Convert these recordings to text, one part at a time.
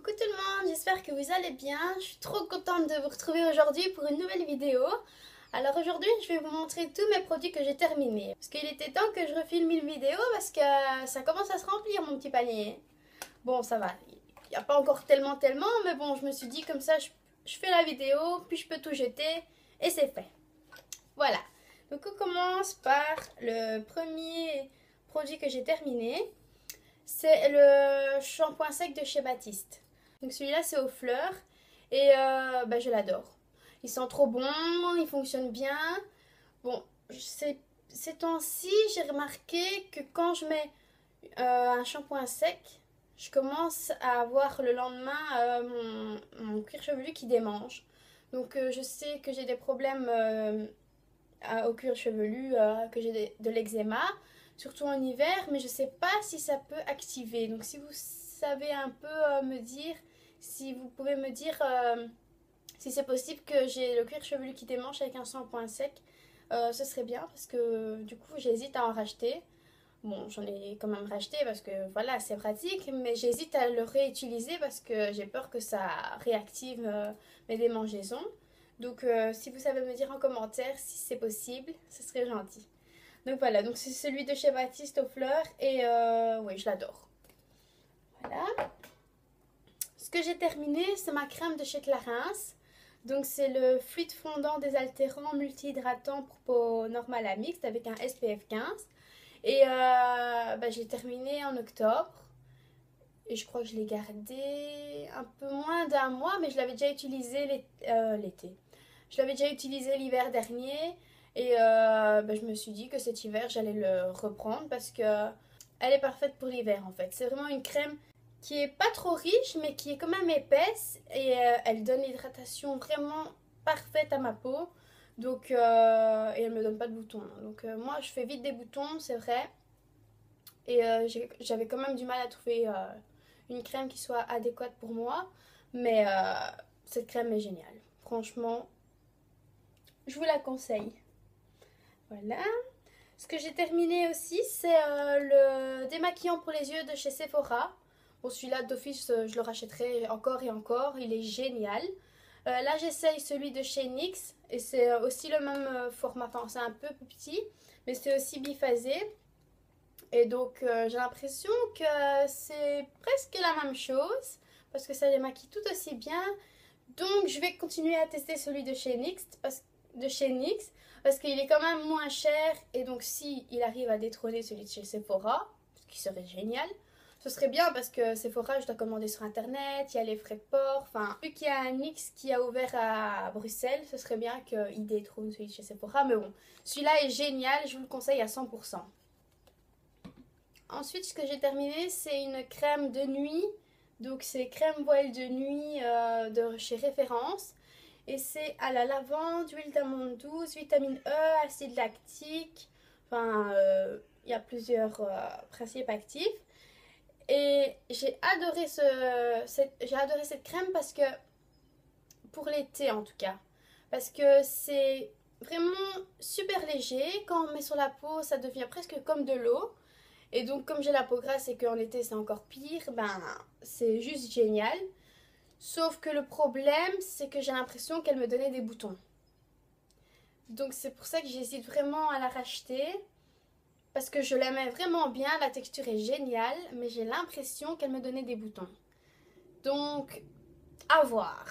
Coucou tout le monde, j'espère que vous allez bien. Je suis trop contente de vous retrouver aujourd'hui pour une nouvelle vidéo. Alors aujourd'hui, je vais vous montrer tous mes produits que j'ai terminés. Parce qu'il était temps que je refilme une vidéo parce que ça commence à se remplir mon petit panier. Bon, ça va, il n'y a pas encore tellement, mais bon, je me suis dit comme ça, je fais la vidéo, puis je peux tout jeter et c'est fait. Voilà, donc on commence par le premier produit que j'ai terminé. C'est le shampoing sec de chez Baptiste. Donc celui-là c'est aux fleurs et je l'adore. Il sent trop bon, il fonctionne bien. Bon, ces temps-ci j'ai remarqué que quand je mets un shampoing sec, je commence à avoir le lendemain mon cuir chevelu qui démange. Donc je sais que j'ai des problèmes au cuir chevelu, que j'ai de l'eczéma, surtout en hiver, mais je ne sais pas si ça peut activer. Donc si vous savez un peu me dire, si vous pouvez me dire si c'est possible que j'ai le cuir chevelu qui démange avec un shampoing sec, ce serait bien parce que du coup j'hésite à en racheter. Bon, j'en ai quand même racheté parce que voilà, c'est pratique, mais j'hésite à le réutiliser parce que j'ai peur que ça réactive mes démangeaisons. Donc, si vous savez me dire en commentaire si c'est possible, ce serait gentil. Donc voilà, donc c'est celui de chez Baptiste aux fleurs et oui, je l'adore. Voilà. Ce que j'ai terminé, c'est ma crème de chez Clarins. Donc c'est le fluide fondant désaltérant multi-hydratant pour peau normale à mixte avec un SPF 15. Et j'ai terminé en octobre. Et je crois que je l'ai gardé un peu moins d'un mois, mais je l'avais déjà utilisé l'été. Je l'avais déjà utilisé l'hiver dernier. Et je me suis dit que cet hiver, j'allais le reprendre parce que elle est parfaite pour l'hiver en fait. C'est vraiment une crème qui est pas trop riche, mais qui est quand même épaisse. Et elle donne l'hydratation vraiment parfaite à ma peau. Donc, et elle me donne pas de boutons. Donc moi, je fais vite des boutons, c'est vrai. Et j'avais quand même du mal à trouver une crème qui soit adéquate pour moi. Mais cette crème est géniale. Franchement, je vous la conseille. Voilà. Ce que j'ai terminé aussi, c'est le démaquillant pour les yeux de chez Sephora. Bon, celui-là, d'office, je le rachèterai encore et encore. Il est génial. Là, j'essaye celui de chez NYX. Et c'est aussi le même format. Enfin, c'est un peu plus petit. Mais c'est aussi biphasé. Et donc, j'ai l'impression que c'est presque la même chose. Parce que ça démaquille tout aussi bien. Donc, je vais continuer à tester celui de chez NYX. Parce qu'il est quand même moins cher. Et donc, si il arrive à détrôner celui de chez Sephora, ce qui serait génial, ce serait bien parce que Sephora, je dois commander sur internet, il y a les frais de port. Enfin, vu qu'il y a un NYX qui a ouvert à Bruxelles, ce serait bien qu'il détrône celui de chez Sephora. Mais bon, celui-là est génial, je vous le conseille à 100%. Ensuite, ce que j'ai terminé, c'est une crème de nuit. Donc, c'est crème voile de nuit de chez Référence. Et c'est à la lavande, huile d'amande douce, vitamine E, acide lactique. Enfin, il y a plusieurs principes actifs. Et j'ai adoré cette crème parce que, pour l'été en tout cas, parce que c'est vraiment super léger. Quand on met sur la peau, ça devient presque comme de l'eau. Et donc, comme j'ai la peau grasse et qu'en été c'est encore pire, c'est juste génial. Sauf que le problème, c'est que j'ai l'impression qu'elle me donnait des boutons. Donc c'est pour ça que j'hésite vraiment à la racheter. Parce que je l'aimais vraiment bien, la texture est géniale, mais j'ai l'impression qu'elle me donnait des boutons. Donc, à voir.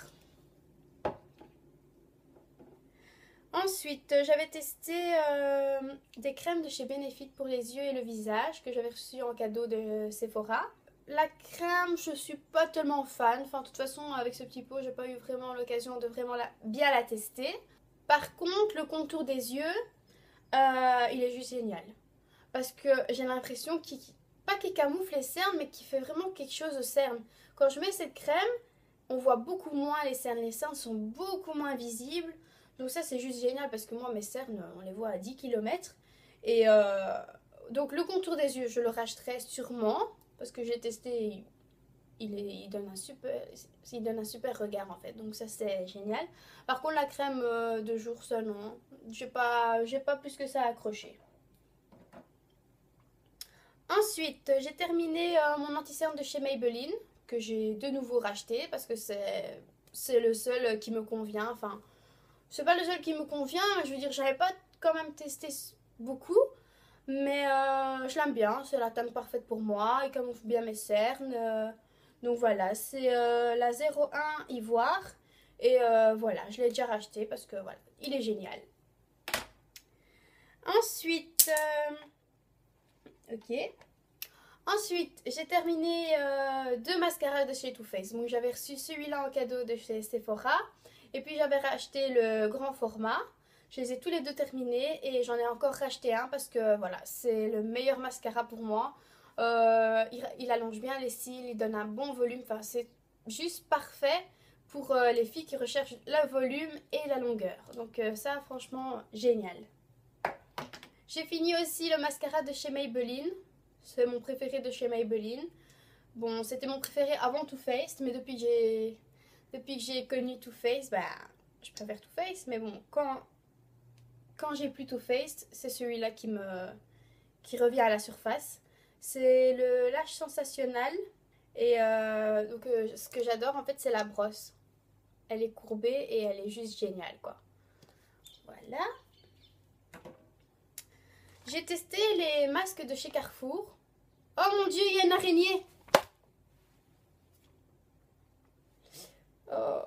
Ensuite, j'avais testé des crèmes de chez Benefit pour les yeux et le visage que j'avais reçu en cadeau de Sephora. La crème, je suis pas tellement fan. Enfin, de toute façon, avec ce petit pot, j'ai pas eu vraiment l'occasion de vraiment bien la tester. Par contre, le contour des yeux, il est juste génial. Parce que j'ai l'impression pas qu'il camoufle les cernes, mais qu'il fait vraiment quelque chose aux cernes. Quand je mets cette crème, on voit beaucoup moins les cernes. Les cernes sont beaucoup moins visibles. Donc ça, c'est juste génial parce que moi, mes cernes, on les voit à 10 km. Et donc le contour des yeux, je le rachèterai sûrement. Parce que j'ai testé, il donne un super regard en fait. Donc ça, c'est génial. Par contre, la crème de jour seule, non. J'ai pas plus que ça à accrocher. Ensuite, j'ai terminé mon anti-cerne de chez Maybelline que j'ai de nouveau racheté parce que c'est le seul qui me convient. Enfin, c'est pas le seul qui me convient, je veux dire, j'avais pas quand même testé beaucoup, mais je l'aime bien, c'est la teinte parfaite pour moi, il camoufle bien mes cernes. Donc voilà, c'est la 01 Ivoire. Et voilà, je l'ai déjà racheté parce que voilà, il est génial. Ensuite, ok. Ensuite, j'ai terminé deux mascaras de chez Too Faced. Donc j'avais reçu celui-là en cadeau de chez Sephora. Et puis j'avais racheté le grand format. Je les ai tous les deux terminés et j'en ai encore racheté un parce que voilà, c'est le meilleur mascara pour moi. Il allonge bien les cils, il donne un bon volume. Enfin, c'est juste parfait pour les filles qui recherchent le volume et la longueur. Donc ça, franchement, génial. J'ai fini aussi le mascara de chez Maybelline. C'est mon préféré de chez Maybelline. Bon, c'était mon préféré avant Too Faced, mais depuis que j'ai connu Too Faced, bah, je préfère Too Faced. Mais bon, quand j'ai plus Too Faced, c'est celui-là qui revient à la surface. C'est le Lash Sensationnel. Et donc, ce que j'adore, en fait, c'est la brosse. Elle est courbée et elle est juste géniale, quoi. Voilà. J'ai testé les masques de chez Carrefour. Oh mon dieu, il y a une araignée! Oh.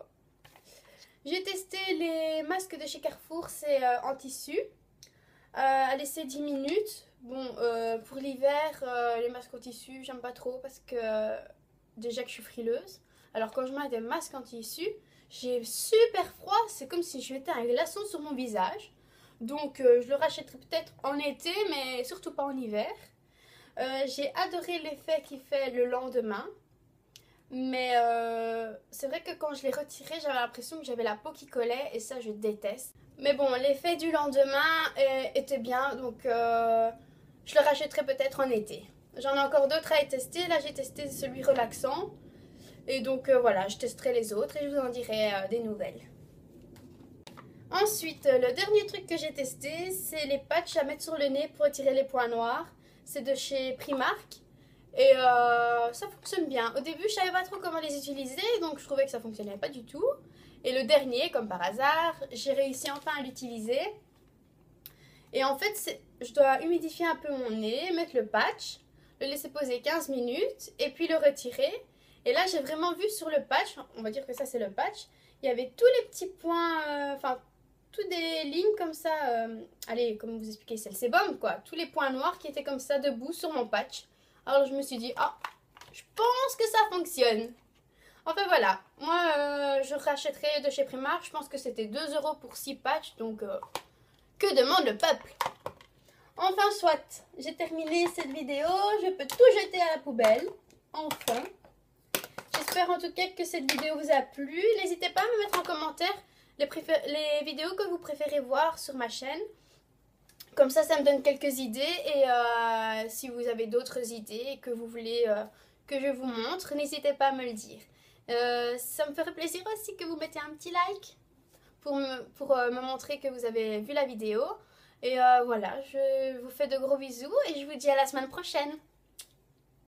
J'ai testé les masques de chez Carrefour, c'est en tissu. À laisser 10 minutes. Bon, pour l'hiver, les masques en tissu, j'aime pas trop parce que déjà que je suis frileuse. Alors quand je mets des masques en tissu, j'ai super froid. C'est comme si je mettais un glaçon sur mon visage. Donc je le rachèterai peut-être en été, mais surtout pas en hiver. J'ai adoré l'effet qu'il fait le lendemain. Mais c'est vrai que quand je l'ai retiré, j'avais l'impression que j'avais la peau qui collait et ça je déteste. Mais bon, l'effet du lendemain était bien, donc je le rachèterai peut-être en été. J'en ai encore d'autres à tester, là j'ai testé celui relaxant. Et donc voilà, je testerai les autres et je vous en dirai des nouvelles. Ensuite, le dernier truc que j'ai testé, c'est les patchs à mettre sur le nez pour retirer les points noirs. C'est de chez Primark. Et ça fonctionne bien. Au début, je savais pas trop comment les utiliser, donc je trouvais que ça fonctionnait pas du tout. Et le dernier, comme par hasard, j'ai réussi enfin à l'utiliser. Et en fait, je dois humidifier un peu mon nez, mettre le patch, le laisser poser 15 minutes et puis le retirer. Et là, j'ai vraiment vu sur le patch, on va dire que ça c'est le patch, il y avait tous les petits points, enfin, toutes des lignes comme ça, allez, comment vous expliquer, c'est le sébum quoi, tous les points noirs qui étaient comme ça debout sur mon patch. Alors je me suis dit, ah, je pense que ça fonctionne. Enfin voilà, moi je rachèterai de chez Primark, je pense que c'était 2 € pour 6 patchs, donc que demande le peuple? Enfin soit, j'ai terminé cette vidéo, je peux tout jeter à la poubelle, enfin. J'espère en tout cas que cette vidéo vous a plu, n'hésitez pas à me mettre en commentaire les vidéos que vous préférez voir sur ma chaîne. Comme ça me donne quelques idées et si vous avez d'autres idées et que vous voulez que je vous montre, n'hésitez pas à me le dire. Ça me ferait plaisir aussi que vous mettiez un petit like pour me montrer que vous avez vu la vidéo. Et voilà, je vous fais de gros bisous et je vous dis à la semaine prochaine.